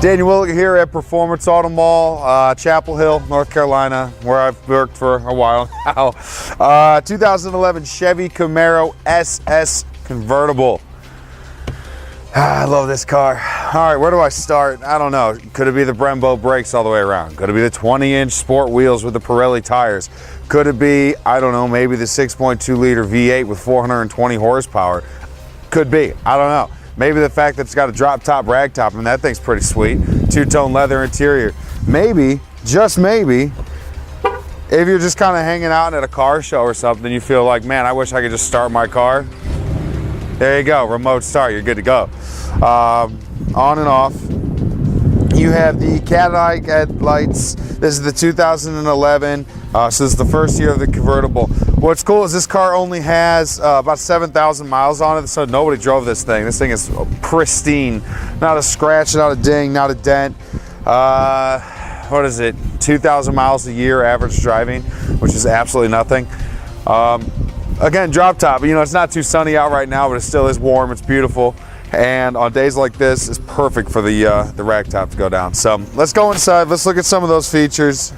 Daniel Williger here at Performance Auto Mall, Chapel Hill, North Carolina, where I've worked for a while now. 2011 Chevy Camaro SS convertible. I love this car. All right, where do I start? I don't know. Could it be the Brembo brakes all the way around? Could it be the 20-inch sport wheels with the Pirelli tires? Could it be, I don't know, maybe the 6.2 liter V8 with 420 horsepower? Could be, I don't know. Maybe the fact that it's got a drop top rag top, and that thing's pretty sweet. Two-tone leather interior. Maybe, just maybe, if you're just kind of hanging out at a car show or something, you feel like, man, I wish I could just start my car. There you go, remote start, you're good to go. On and off. You have the cat eye headlights. This is the 2011, so this is the first year of the convertible. What's cool is this car only has about 7,000 miles on it, so nobody drove this thing. This thing is pristine. Not a scratch, not a ding, not a dent. What is it? 2,000 miles a year average driving, which is absolutely nothing. Again, drop top. You know, it's not too sunny out right now, but it still is warm. It's beautiful. And on days like this, it's perfect for the rag top to go down. So let's go inside. Let's look at some of those features,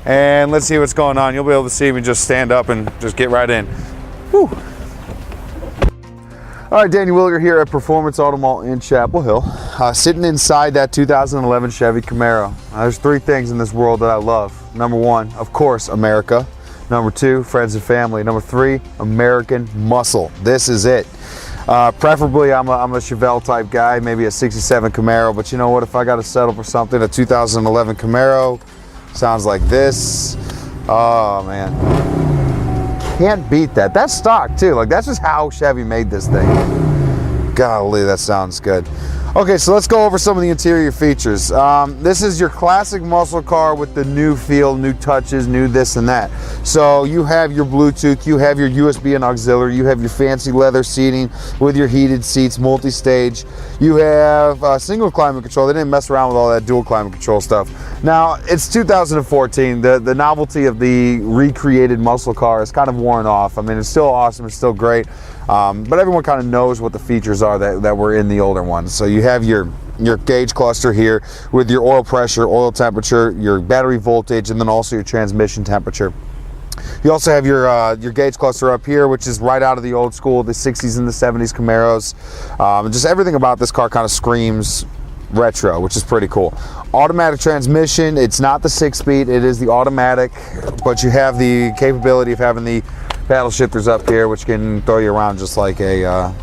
and let's see what's going on. You'll be able to see me just stand up and just get right in. Whew. All right, Daniel Williger here at Performance Auto Mall in Chapel Hill, sitting inside that 2011 Chevy Camaro. There's three things in this world that I love. Number one, of course, America. Number two, friends and family. Number three, American muscle. This is it. Preferably, I'm a Chevelle type guy, maybe a 67 Camaro, but you know what, if I got to settle for something, a 2011 Camaro sounds like this. Oh man, can't beat that. That's stock too, like that's just how Chevy made this thing. Golly, that sounds good. Okay, so let's go over some of the interior features. This is your classic muscle car with the new feel, new touches, new this and that. So you have your Bluetooth, you have your USB and auxiliary, you have your fancy leather seating with your heated seats, multi-stage. You have single climate control. They didn't mess around with all that dual climate control stuff. Now, it's 2014. The novelty of the recreated muscle car is kind of worn off. I mean, it's still awesome, it's still great. But everyone kind of knows what the features are that were in the older ones. So you have your gauge cluster here with your oil pressure, oil temperature, your battery voltage, and then also your transmission temperature. You also have your gauge cluster up here, which is right out of the old school, the 60s and the 70s Camaros. Just everything about this car kind of screams retro, which is pretty cool. Automatic transmission. It's not the 6-speed, it is the automatic, but you have the capability of having the paddle shifters up here, which can throw you around just like a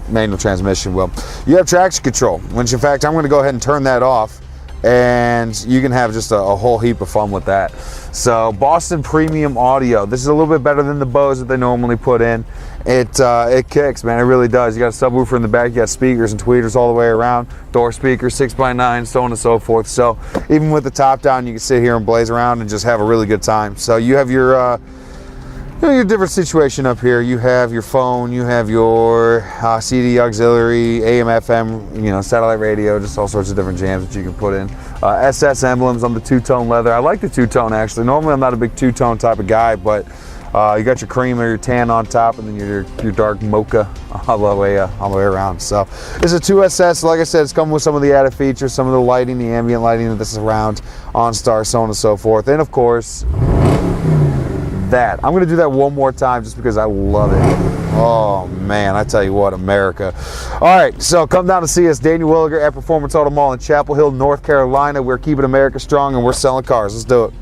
manual transmission will. You have traction control, which in fact I'm going to go ahead and turn that off, and you can have just a whole heap of fun with that. So Boston Premium Audio. This is a little bit better than the Bose that they normally put in. It kicks, man. It really does. You got a subwoofer in the back. You got speakers and tweeters all the way around. Door speakers, 6x9, so on and so forth. So even with the top down, you can sit here and blaze around and just have a really good time. So you have your different situation up here. You have your phone, you have your CD auxiliary, AM, FM, satellite radio, just all sorts of different jams that you can put in. SS emblems on the two-tone leather. I like the two-tone actually. Normally I'm not a big two-tone type of guy, but you got your cream or your tan on top, and then your dark mocha all the way around. So this is a 2SS. Like I said, it's coming with some of the added features, some of the lighting, the ambient lighting that this is around, OnStar, so on and so forth, and of course that. I'm gonna do that one more time just because I love it. Oh man, I tell you what, America. All right, so come down to see us, Daniel Williger at Performance Auto Mall in Chapel Hill, North Carolina. We're keeping America strong and we're selling cars. Let's do it.